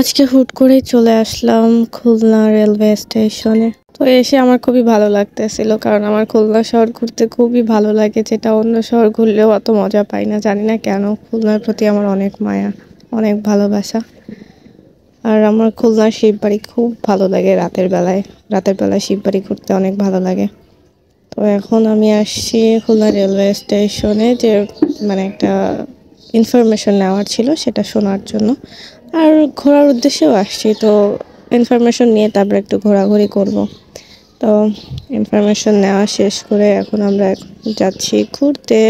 আজকে হুট করেই চলে আসলাম খুলনা রেলওয়ে স্টেশনে। তো এসে আমার খুবই ভালো লাগতেছিল। কারণ আমার খুলনা শহর ঘুরতে খুবই ভালো লাগে। যেটা অন্য শহর ঘুরলেও অত মজা পাই না। জানি না কেন? খুলনার প্রতি আমার অনেক মায়া, অনেক ভালোবাসা। আর আমার খুলনার শিববাড়ি খুব ভালো লাগে রাতের বেলায়। রাতের বেলায় শিববাড়ি ঘুরতে অনেক ভালো লাগে। তো এখন আমি আসছি খুলনা রেলওয়ে স্টেশনে যে একটা ইনফরমেশন নেওয়ার ছিল সেটা শোনার জন্য। আর ঘোরার উদ্দেশ্যেও আসছি। তো ইনফরমেশন নিয়ে তারপর একটু ঘোরাঘুরি করব। তো ইনফরমেশন নেওয়া শেষ করে এখন আমরা যাচ্ছি ঘুরতে।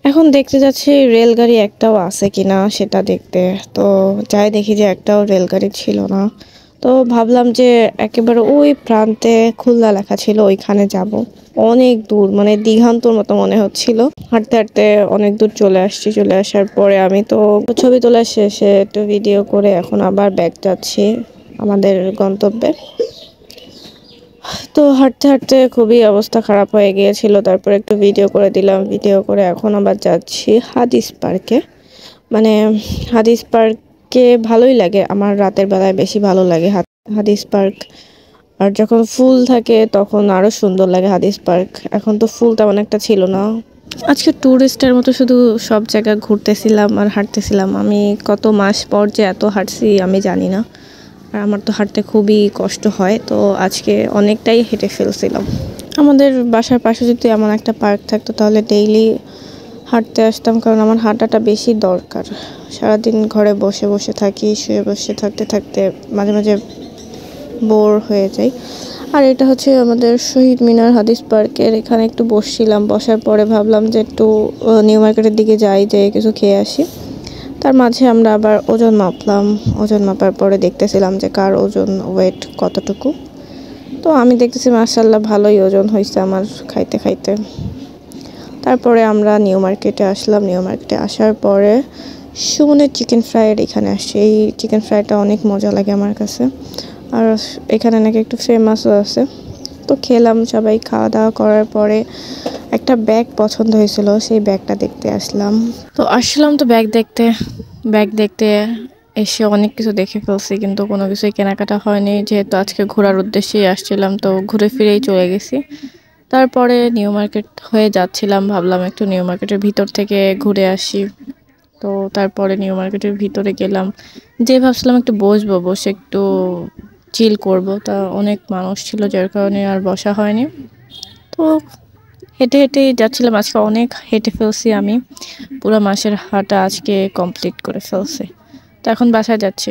এখন দেখতে যাচ্ছি রেলগাড়ি একটাও আছে কিনা সেটা দেখতে। তো যাই দেখি যে একটাও রেলগাড়ি ছিল না। তো ভাবলাম যে একেবারে ওই প্রান্তে খুলনা লেখা ছিল ওইখানে যাব। অনেক দূর, মানে দিঘান্তর মতো মনে হচ্ছিল। হাঁটতে হাঁটতে অনেক দূর চলে আসছি। চলে আসার পরে আমি তো ছবি তোলা শেষে একটু ভিডিও করে এখন আবার ব্যাক যাচ্ছি আমাদের গন্তব্যে। তো হাঁটতে হাঁটতে খুবই অবস্থা খারাপ হয়ে গিয়েছিল। তারপর একটু ভিডিও করে দিলাম। ভিডিও করে এখন আবার যাচ্ছি হাদিস পার্কে। মানে হাদিস পার্কে ভালোই লাগে, আমার রাতের বেলায় বেশি ভালো লাগে হাদিস পার্ক। আর যখন ফুল থাকে তখন আরো সুন্দর লাগে হাদিস পার্ক। এখন তো ফুল তেমন একটা ছিল না। আজকে ট্যুরিস্টের মতো শুধু সব জায়গা ঘুরতেছিলাম আর হাঁটতেছিলাম। আমি কত মাস পর যে এত হাঁটছি আমি জানি না। আর আমার তো হাঁটতে খুবই কষ্ট হয়। তো আজকে অনেকটাই হেঁটে ফেলছিলাম। আমাদের বাসার পাশে যদি এমন একটা পার্ক থাকতো তাহলে ডেইলি হাঁটতে আসতাম। কারণ আমার হাঁটাটা বেশি দরকার। সারাদিন ঘরে বসে বসে থাকি, শুয়ে বসে থাকতে থাকতে মাঝে মাঝে বোর হয়ে যাই। আর এটা হচ্ছে আমাদের শহীদ মিনার হাদিস পার্কের এখানে একটু বসছিলাম। বসার পরে ভাবলাম যে একটু নিউ মার্কেটের দিকে যাই, যে কিছু খেয়ে আসি। তার মাঝে আমরা আবার ওজন মাপলাম। ওজন মাপার পরে দেখতেছিলাম যে কার ওজন ওয়েট কতটুকু। তো আমি দেখতেছি মাশাআল্লাহ ভালোই ওজন হয়েছে আমার খাইতে খাইতে। তারপরে আমরা নিউ মার্কেটে আসলাম। নিউ মার্কেটে আসার পরে সুমনের চিকেন ফ্রাইয়ের এখানে আসছি। এই চিকেন ফ্রাইটা অনেক মজা লাগে আমার কাছে। আর এখানে নাকি একটু ফেমাসও আছে। তো খেলাম, সবাই খাওয়া দাওয়া করার পরে একটা ব্যাগ পছন্দ হয়েছিল, সেই ব্যাগটা দেখতে আসলাম। তো আসলাম তো ব্যাগ দেখতে এসে অনেক কিছু দেখে ফেলছি, কিন্তু কোনো কিছুই কেনাকাটা হয়নি। যেহেতু আজকে ঘোরার উদ্দেশ্যেই আসছিলাম, তো ঘুরে ফিরেই চলে গেছি। তারপরে নিউ মার্কেট হয়ে যাচ্ছিলাম, ভাবলাম একটু নিউ মার্কেটের ভিতর থেকে ঘুরে আসি। তো তারপরে নিউ মার্কেটের ভিতরে গেলাম। যে ভাবছিলাম একটু বসে একটু চিল করব, তা অনেক মানুষ ছিল যার কারণে আর বসা হয়নি। তো হেঁটে হেঁটেই যাচ্ছিলাম। আজকে অনেক হেঁটে ফেলছি আমি। পুরো মাসের হাঁটা আজকে কমপ্লিট করে ফেলছি। তো এখন বাসায় যাচ্ছি।